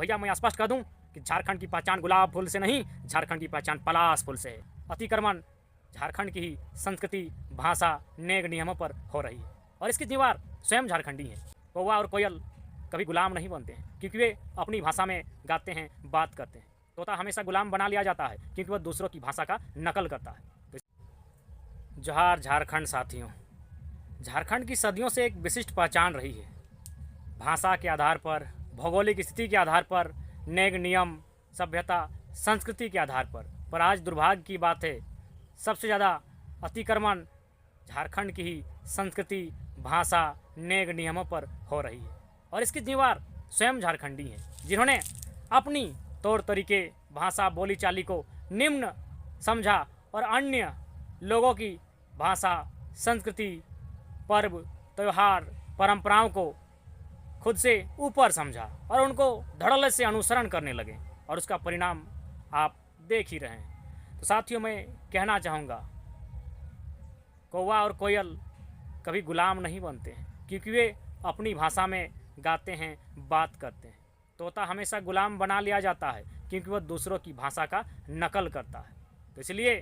भैया मैं स्पष्ट कर दूं कि झारखंड की पहचान गुलाब फूल से नहीं, झारखंड की पहचान पलाश फूल से है। अतिक्रमण झारखंड की ही संस्कृति, भाषा, नेक नियमों पर हो रही है और इसकी जिम्मेवार स्वयं झारखंडी हैं। कौवा और कोयल कभी गुलाम नहीं बनते हैं क्योंकि वे अपनी भाषा में गाते हैं, बात करते हैं। तोता हमेशा गुलाम बना लिया जाता है क्योंकि वह दूसरों की भाषा का नकल करता है। जोहार झारखंड साथियों, झारखंड की सदियों से एक विशिष्ट पहचान रही है। भाषा के आधार पर, भौगोलिक स्थिति के आधार पर, नेक नियम, सभ्यता, संस्कृति के आधार पर आज दुर्भाग्य की बात है, सबसे ज़्यादा अतिक्रमण झारखंड की ही संस्कृति, भाषा, नेक नियमों पर हो रही है और इसकी जिम्मेवार स्वयं झारखंडी हैं, जिन्होंने अपनी तौर तरीके, भाषा, बोलीचाली को निम्न समझा और अन्य लोगों की भाषा, संस्कृति, पर्व, त्यौहार, परंपराओं को खुद से ऊपर समझा और उनको धड़ल्ले से अनुसरण करने लगे और उसका परिणाम आप देख ही रहे हैं। तो साथियों, मैं कहना चाहूँगा, कौवा और कोयल कभी गुलाम नहीं बनते हैं क्योंकि वे अपनी भाषा में गाते हैं, बात करते हैं। तोता हमेशा गुलाम बना लिया जाता है क्योंकि वह दूसरों की भाषा का नकल करता है। तो इसलिए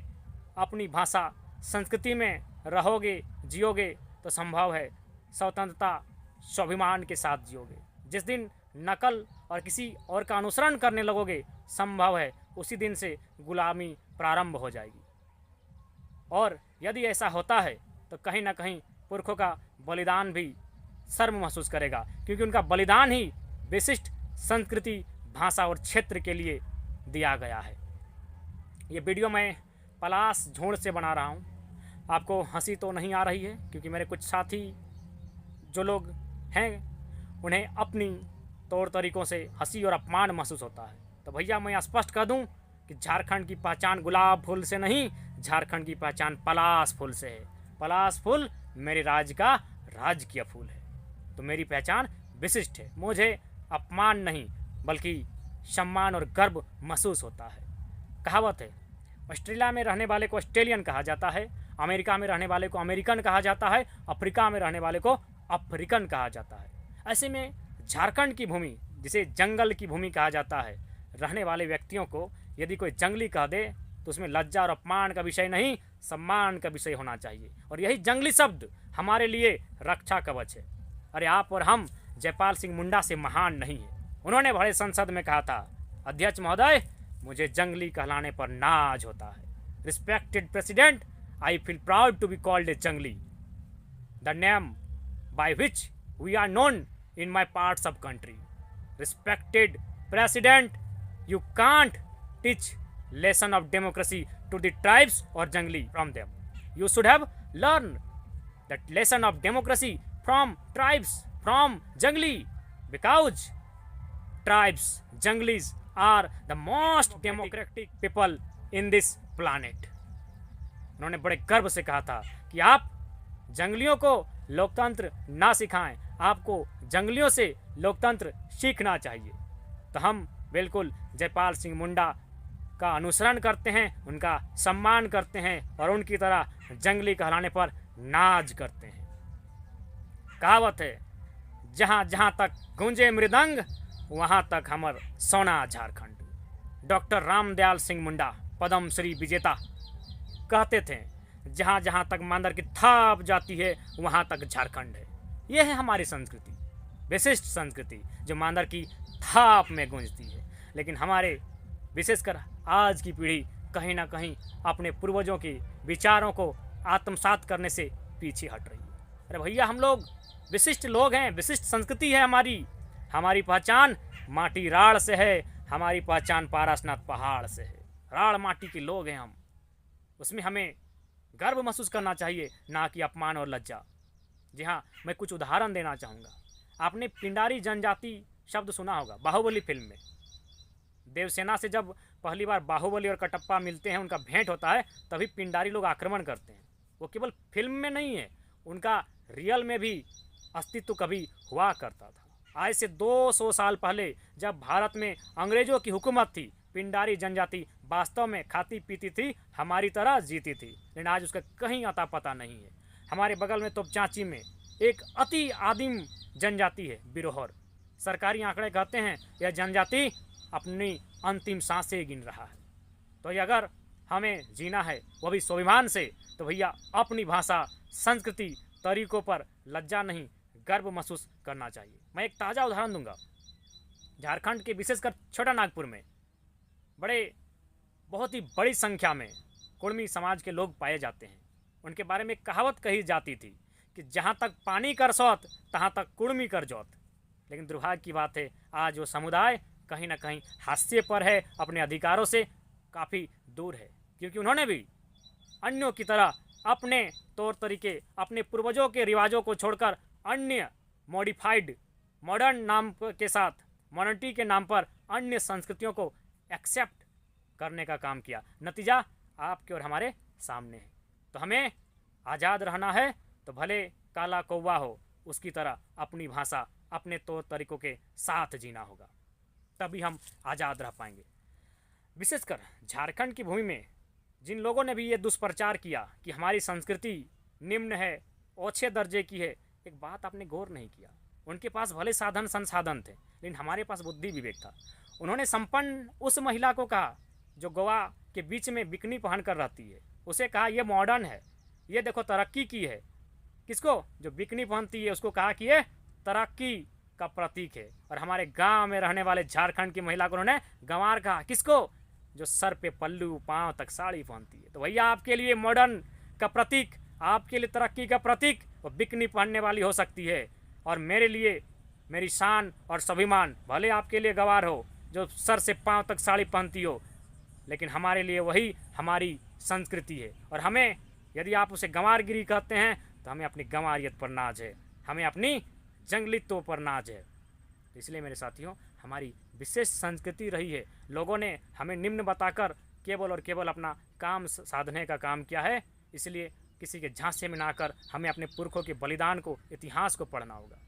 अपनी भाषा, संस्कृति में रहोगे, जियोगे तो संभव है स्वतंत्रता, स्वाभिमान के साथ जियोगे। जिस दिन नकल और किसी और का अनुसरण करने लगोगे, संभव है उसी दिन से गुलामी प्रारंभ हो जाएगी। और यदि ऐसा होता है तो कहीं ना कहीं पुरखों का बलिदान भी शर्म महसूस करेगा क्योंकि उनका बलिदान ही विशिष्ट संस्कृति, भाषा और क्षेत्र के लिए दिया गया है। ये वीडियो मैं पलाश झोड़ से बना रहा हूँ। आपको हंसी तो नहीं आ रही है क्योंकि मेरे कुछ साथी जो लोग हैं उन्हें अपनी तौर तरीक़ों से हंसी और अपमान महसूस होता है। तो भैया मैं स्पष्ट कर दूं कि झारखंड की पहचान गुलाब फूल से नहीं, झारखंड की पहचान पलाश फूल से है। पलाश फूल मेरे राज्य का राजकीय फूल है, तो मेरी पहचान विशिष्ट है। मुझे अपमान नहीं बल्कि सम्मान और गर्व महसूस होता है। कहावत है, ऑस्ट्रेलिया में रहने वाले को ऑस्ट्रेलियन कहा जाता है, अमेरिका में रहने वाले को अमेरिकन कहा जाता है, अफ्रीका में रहने वाले को अफ्रीकन कहा जाता है। ऐसे में झारखंड की भूमि, जिसे जंगल की भूमि कहा जाता है, रहने वाले व्यक्तियों को यदि कोई जंगली कह दे तो उसमें लज्जा और अपमान का विषय नहीं, सम्मान का विषय होना चाहिए। और यही जंगली शब्द हमारे लिए रक्षा कवच है। अरे आप और हम जयपाल सिंह मुंडा से महान नहीं है। उन्होंने बड़े संसद में कहा था, अध्यक्ष महोदय मुझे जंगली कहलाने पर नाज होता है। Respected president, I feel proud to be called a junglee, the name by which we are known in my parts of country. Respected President, you can't teach lesson of democracy to the tribes or jungli from them. You should have learned that lesson of democracy from tribes, from jungli, because tribes, junglis are the most democratic people in this planet. उन्होंने बड़े गर्व से कहा था कि आप जंगलियों को लोकतंत्र ना सिखाएं, आपको जंगलियों से लोकतंत्र सीखना चाहिए। तो हम बिल्कुल जयपाल सिंह मुंडा का अनुसरण करते हैं, उनका सम्मान करते हैं और उनकी तरह जंगली कहलाने पर नाज करते हैं। कहावत है, जहाँ जहाँ तक गूंजे मृदंग वहाँ तक हमर सोना झारखंड। डॉक्टर रामदयाल सिंह मुंडा, पद्म श्री विजेता, कहते थे, जहाँ जहाँ तक मांदर की थाप जाती है वहाँ तक झारखंड है। यह है हमारी संस्कृति, विशिष्ट संस्कृति जो मांदर की थाप में गूंजती है। लेकिन हमारे विशेषकर आज की पीढ़ी कहीं ना कहीं अपने पूर्वजों के विचारों को आत्मसात करने से पीछे हट रही है। अरे भैया, हम लोग विशिष्ट लोग हैं, विशिष्ट संस्कृति है हमारी। हमारी पहचान माटी राड़ से है, हमारी पहचान पारसनाथ पहाड़ से है। राड़ माटी के लोग हैं हम, उसमें हमें गर्व महसूस करना चाहिए, ना कि अपमान और लज्जा। जी हाँ, मैं कुछ उदाहरण देना चाहूँगा। आपने पिंडारी जनजाति शब्द सुना होगा बाहुबली फिल्म में। देवसेना से जब पहली बार बाहुबली और कटप्पा मिलते हैं, उनका भेंट होता है, तभी पिंडारी लोग आक्रमण करते हैं। वो केवल फिल्म में नहीं है, उनका रियल में भी अस्तित्व कभी हुआ करता था। आज से 200 साल पहले जब भारत में अंग्रेजों की हुकूमत थी, पिंडारी जनजाति वास्तव में खाती पीती थी, हमारी तरह जीती थी, लेकिन आज उसका कहीं अता पता नहीं है। हमारे बगल में तोपचांची में एक अति आदिम जनजाति है बिरोहर। सरकारी आंकड़े कहते हैं यह जनजाति अपनी अंतिम सांसें गिन रहा है। तो ये अगर हमें जीना है वो भी स्वाभिमान से, तो भैया अपनी भाषा, संस्कृति, तरीकों पर लज्जा नहीं, गर्व महसूस करना चाहिए। मैं एक ताज़ा उदाहरण दूंगा। झारखंड के विशेषकर छोटा नागपुर में बहुत ही बड़ी संख्या में कुर्मी समाज के लोग पाए जाते हैं। उनके बारे में कहावत कही जाती थी कि जहाँ तक पानी कर सौत तहाँ तक कुर्मी कर जोत। लेकिन दुर्भाग्य की बात है, आज वो समुदाय कहीं ना कहीं हाशिए पर है, अपने अधिकारों से काफ़ी दूर है, क्योंकि उन्होंने भी अन्यों की तरह अपने तौर तरीके, अपने पूर्वजों के रिवाजों को छोड़कर अन्य मॉडिफाइड मॉडर्न नाम के साथ, मॉडर्निटी के नाम पर अन्य संस्कृतियों को एक्सेप्ट करने का काम किया। नतीजा आपके और हमारे सामने है। तो हमें आज़ाद रहना है तो भले काला कौवा हो, उसकी तरह अपनी भाषा, अपने तौर तरीकों के साथ जीना होगा, तभी हम आज़ाद रह पाएंगे। विशेषकर झारखंड की भूमि में जिन लोगों ने भी ये दुष्प्रचार किया कि हमारी संस्कृति निम्न है, ओछे दर्जे की है, एक बात आपने गौर नहीं किया। उनके पास भले साधन संसाधन थे, लेकिन हमारे पास बुद्धि विवेक था। उन्होंने संपन्न उस महिला को कहा जो गोवा के बीच में बिकनी पहन कर रहती है, उसे कहा ये मॉडर्न है, ये देखो तरक्की की है। किसको? जो बिकनी पहनती है उसको कहा कि ये तरक्की का प्रतीक है। और हमारे गांव में रहने वाले झारखंड की महिला को उन्होंने गंवार कहा। किसको? जो सर पे पल्लू, पांव तक साड़ी पहनती है। तो भैया आपके लिए मॉडर्न का प्रतीक, आपके लिए तरक्की का प्रतीक वो बिकनी पहनने वाली हो सकती है, और मेरे लिए मेरी शान और स्वाभिमान भले आपके लिए गंवार हो जो सर से पांव तक साड़ी पहनती हो, लेकिन हमारे लिए वही हमारी संस्कृति है। और हमें, यदि आप उसे गंवारगिरी कहते हैं, तो हमें अपनी गंवारियत पर नाज है, हमें अपनी जंगलित्व पर नाज है। तो इसलिए मेरे साथियों, हमारी विशेष संस्कृति रही है। लोगों ने हमें निम्न बताकर केवल और केवल अपना काम साधने का काम किया है। इसलिए किसी के झांसे में ना आकर हमें अपने पुरखों के बलिदान को, इतिहास को पढ़ना होगा।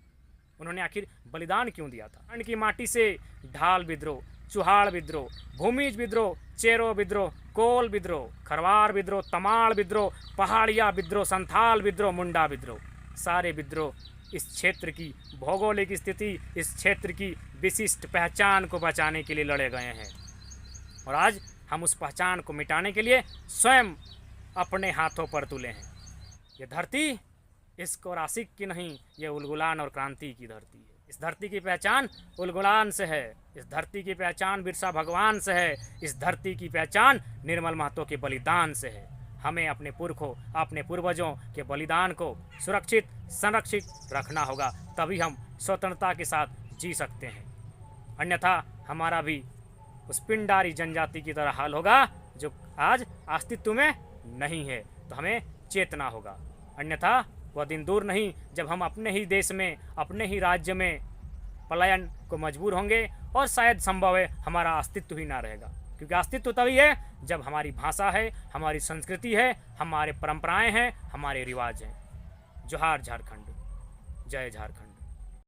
उन्होंने आखिर बलिदान क्यों दिया था? खंड की माटी से ढाल विद्रोह, चुहाड़ विद्रोह, भूमिज विद्रोह, चेरो विद्रोह, कोल विद्रोह, खरवार विद्रोह, तमाड़ विद्रोह, पहाड़िया विद्रोह, संथाल विद्रोह, मुंडा विद्रोह, सारे विद्रोह इस क्षेत्र की भौगोलिक स्थिति, इस क्षेत्र की विशिष्ट पहचान को बचाने के लिए लड़े गए हैं। और आज हम उस पहचान को मिटाने के लिए स्वयं अपने हाथों पर तुले हैं। ये धरती इश्क और आशिक की नहीं, ये उलगुलान और क्रांति की धरती है। इस धरती की पहचान उलगुलान से है, इस धरती की पहचान बिरसा भगवान से है, इस धरती की पहचान निर्मल महतो के बलिदान से है। हमें अपने पुरखों, अपने पूर्वजों के बलिदान को सुरक्षित, संरक्षित रखना होगा, तभी हम स्वतंत्रता के साथ जी सकते हैं। अन्यथा हमारा भी उस पिंडारी जनजाति की तरह हाल होगा जो आज अस्तित्व में नहीं है। तो हमें चेतना होगा, अन्यथा वह दिन दूर नहीं जब हम अपने ही देश में, अपने ही राज्य में पलायन को मजबूर होंगे, और शायद संभव है हमारा अस्तित्व ही ना रहेगा। क्योंकि अस्तित्व तभी है जब हमारी भाषा है, हमारी संस्कृति है, हमारे परंपराएं हैं, हमारे रिवाज हैं। जोहार झारखंड, जय झारखंड।